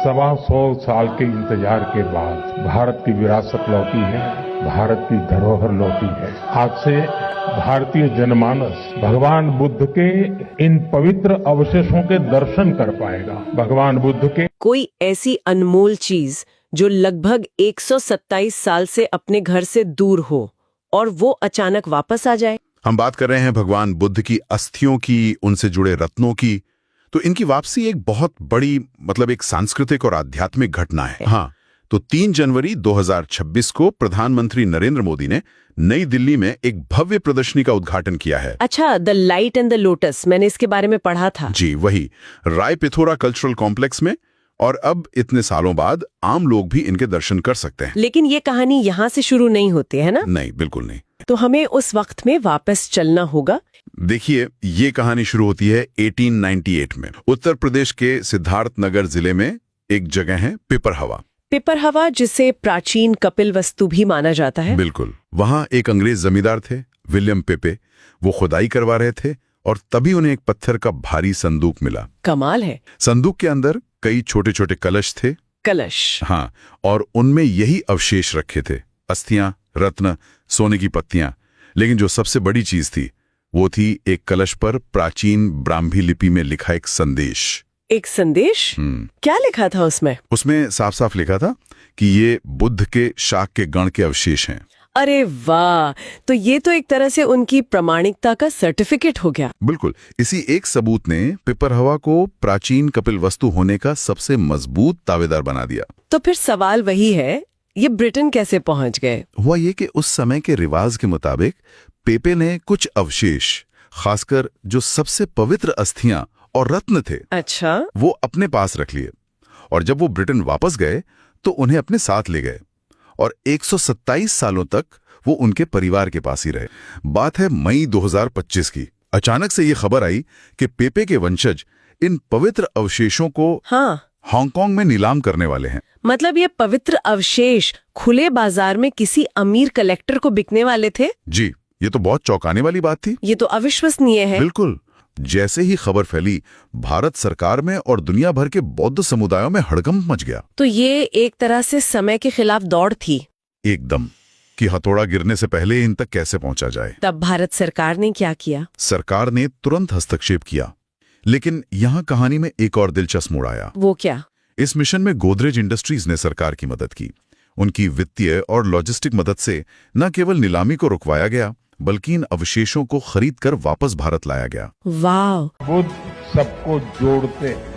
125 साल के इंतजार के बाद भारत की विरासत लौटी है, भारत की धरोहर लौटी है। आज से भारतीय जनमानस भगवान बुद्ध के इन पवित्र अवशेषों के दर्शन कर पाएगा। भगवान बुद्ध के कोई ऐसी अनमोल चीज जो लगभग 127 साल से अपने घर से दूर हो और वो अचानक वापस आ जाए। हम बात कर रहे हैं भगवान बुद्ध की अस्थियों की, उनसे जुड़े रत्नों की। तो इनकी वापसी एक बहुत बड़ी एक सांस्कृतिक और आध्यात्मिक घटना है। हाँ, तो 3 जनवरी 2026 को प्रधानमंत्री नरेंद्र मोदी ने नई दिल्ली में एक भव्य प्रदर्शनी का उद्घाटन किया है। अच्छा, the light and the lotus, मैंने इसके बारे में पढ़ा था। जी वही, राय पिथोरा कल्चरल कॉम्प्लेक्स में। और अब इतने सालों बाद आम लोग भी इनके दर्शन कर सकते हैं। लेकिन ये कहानी यहाँ से शुरू नहीं होती है ना? नहीं, बिल्कुल नहीं। तो हमें उस वक्त में वापस चलना होगा। देखिए, ये कहानी शुरू होती है 1898 में। उत्तर प्रदेश के सिद्धार्थनगर जिले में एक जगह है पिपरहवा। पिपरहवा, जिसे प्राचीन कपिलवस्तु भी माना जाता है। बिल्कुल। वहां एक अंग्रेज जमींदार थे, विलियम पेपे। वो खुदाई करवा रहे थे और तभी उन्हें एक पत्थर का भारी संदूक मिला। कमाल है। संदूक के अंदर कई छोटे छोटे कलश थे। कलश? हाँ, और उनमें यही अवशेष रखे थे, अस्थियां, रत्न, सोने की पत्तियां। लेकिन जो सबसे बड़ी चीज थी वो थी एक कलश पर प्राचीन ब्राह्मी लिपि में लिखा एक संदेश। एक संदेश? क्या लिखा था उसमें? उसमें साफ साफ लिखा था कि ये बुद्ध के शाक के गण के अवशेष हैं। अरे वाह! तो ये तो एक तरह से उनकी प्रामाणिकता का सर्टिफिकेट हो गया। बिल्कुल। इसी एक सबूत ने पिपरहवा को प्राचीन कपिलवस्तु होने का सबसे मजबूत दावेदार बना दिया। तो फिर सवाल वही है, ये ब्रिटेन कैसे पहुंच गए? हुआ ये कि उस समय के रिवाज के मुताबिक पेपे ने कुछ अवशेष, खासकर जो सबसे पवित्र अस्थियां और रत्न थे, अच्छा, वो अपने पास रख लिए। और जब वो ब्रिटेन वापस गए तो उन्हें अपने साथ ले गए और 127 सालों तक वो उनके परिवार के पास ही रहे। बात है मई 2025 की। अचानक से ये खबर आई कि पेपे के वंशज इन पवित्र अवशेषों को हांगकांग में नीलाम करने वाले हैं। मतलब ये पवित्र अवशेष खुले बाजार में किसी अमीर कलेक्टर को बिकने वाले थे? जी, ये तो बहुत चौंकाने वाली बात थी। ये तो अविश्वसनीय है। बिल्कुल। जैसे ही खबर फैली, भारत सरकार में और दुनिया भर के बौद्ध समुदायों में हड़कंप मच गया। तो ये एक तरह से समय के खिलाफ दौड़ थी। एकदम, कि हथौड़ा गिरने से पहले इन तक कैसे पहुंचा जाए। तब भारत सरकार ने क्या किया? सरकार ने तुरंत हस्तक्षेप किया। लेकिन यहाँ कहानी में एक और दिलचस्प मोड़ आया। वो क्या? इस मिशन में गोदरेज इंडस्ट्रीज ने सरकार की मदद की। उनकी वित्तीय और लॉजिस्टिक मदद से न केवल नीलामी को रुकवाया गया, बल्कि इन अवशेषों को खरीदकर वापस भारत लाया गया। वाह! बुद्ध सबको जोड़ते